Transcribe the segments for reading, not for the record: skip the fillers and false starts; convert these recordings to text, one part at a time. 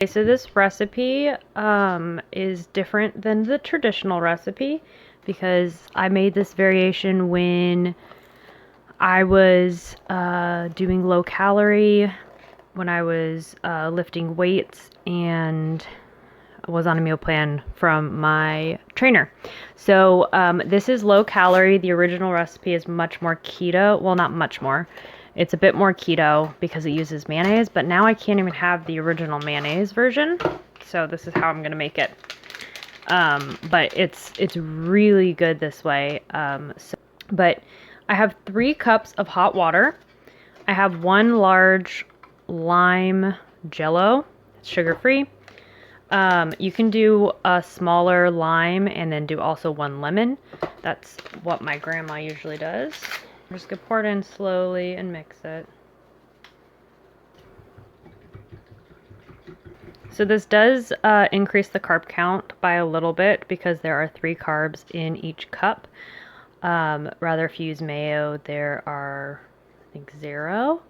Okay, so this recipe is different than the traditional recipe because I made this variation when I was doing low calorie, when I was lifting weights and was on a meal plan from my trainer. So this is low calorie. The original recipe is much more keto. Well, not much more. It's a bit more keto because it uses mayonnaise, but now I can't even have the original mayonnaise version. So this is how I'm gonna make it. But it's really good this way. But I have 3 cups of hot water. I have 1 large lime jello. It's sugar-free. You can do a smaller lime and then do also 1 lemon. That's what my grandma usually does. I'm just gonna pour it in slowly and mix it. So this does increase the carb count by a little bit because there are 3 carbs in each cup. Rather, if you use mayo, there are, I think, 0.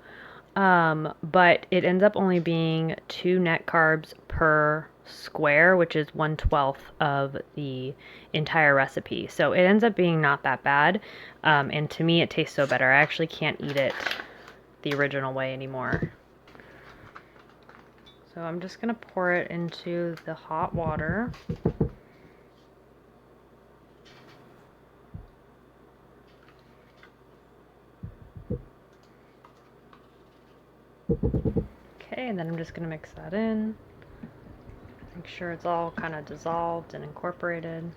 But it ends up only being 2 net carbs per square, which is 1/12 of the entire recipe. So it ends up being not that bad. And to me, it tastes so better. I actually can't eat it the original way anymore. So I'm just gonna pour it into the hot water. Okay, and then I'm just gonna mix that in. Make sure it's all kind of dissolved and incorporated.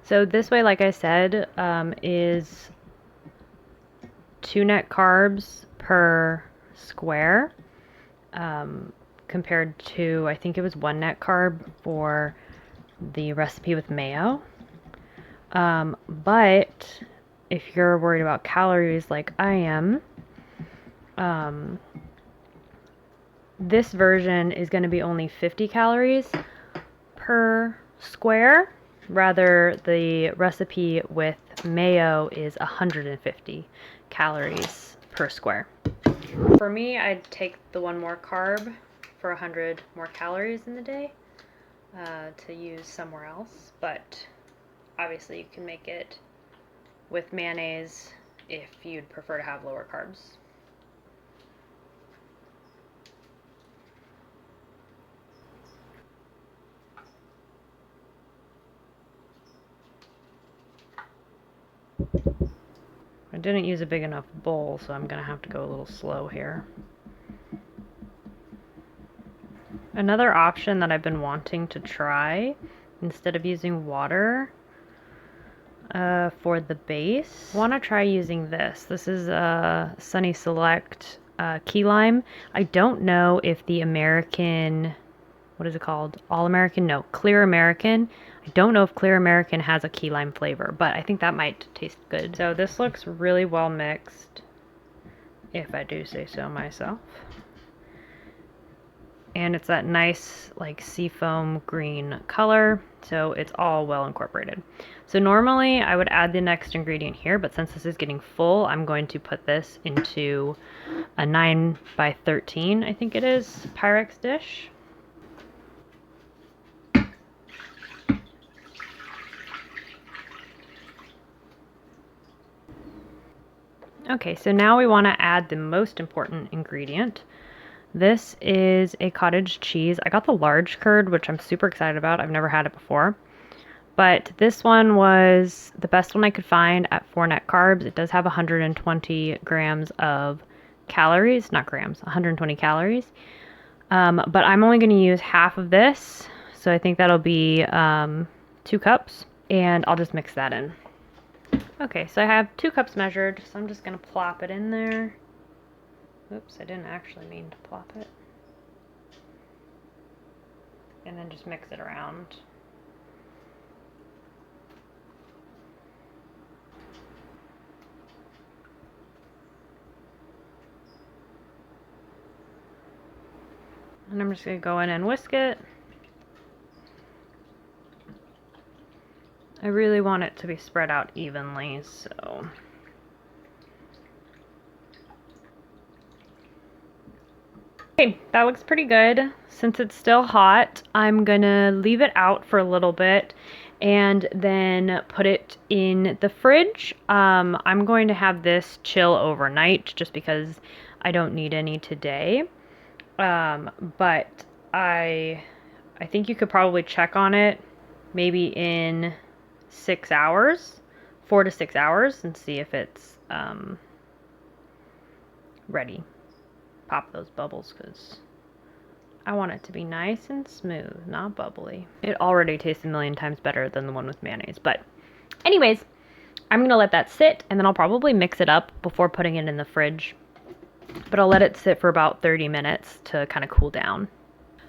So this way, like I said, is 2 net carbs per square, compared to, I think it was 1 net carb for the recipe with mayo. But if you're worried about calories like I am, this version is going to be only 50 calories per square. Rather, the recipe with mayo is 150 calories per square. For me, I'd take the 1 more carb for 100 more calories in the day to use somewhere else, but obviously you can make it with mayonnaise if you'd prefer to have lower carbs. I didn't use a big enough bowl, so I'm gonna have to go a little slow here. Another option that I've been wanting to try, instead of using water for the base, I want to try using this. This is a Sunny Select key lime. I don't know if the American, what is it called? All American? No, Clear American. I don't know if Clear American has a key lime flavor, but I think that might taste good. So this looks really well mixed, if I do say so myself. And it's that nice like seafoam green color, so it's all well incorporated. So normally I would add the next ingredient here, but since this is getting full, I'm going to put this into a 9 by 13, I think it is, Pyrex dish. Okay, so now we want to add the most important ingredient. This is a cottage cheese. I got the large curd, which I'm super excited about. I've never had it before. But this one was the best one I could find at 4 net carbs. It does have 120 grams of calories, not grams, 120 calories. But I'm only going to use half of this. So I think that'll be 2 cups. And I'll just mix that in. Okay, so I have 2 cups measured. So I'm just going to plop it in there. Oops, I didn't actually mean to plop it. And then just mix it around. And I'm just going to go in and whisk it. I really want it to be spread out evenly, so... Okay, that looks pretty good. Since it's still hot, I'm gonna leave it out for a little bit and then put it in the fridge. I'm going to have this chill overnight just because I don't need any today. But I think you could probably check on it maybe in 6 hours, 4 to 6 hours, and see if it's ready. Pop those bubbles because I want it to be nice and smooth, not bubbly. It already tastes a million times better than the one with mayonnaise. But anyways, I'm going to let that sit, and then I'll probably mix it up before putting it in the fridge. But I'll let it sit for about 30 minutes to kind of cool down.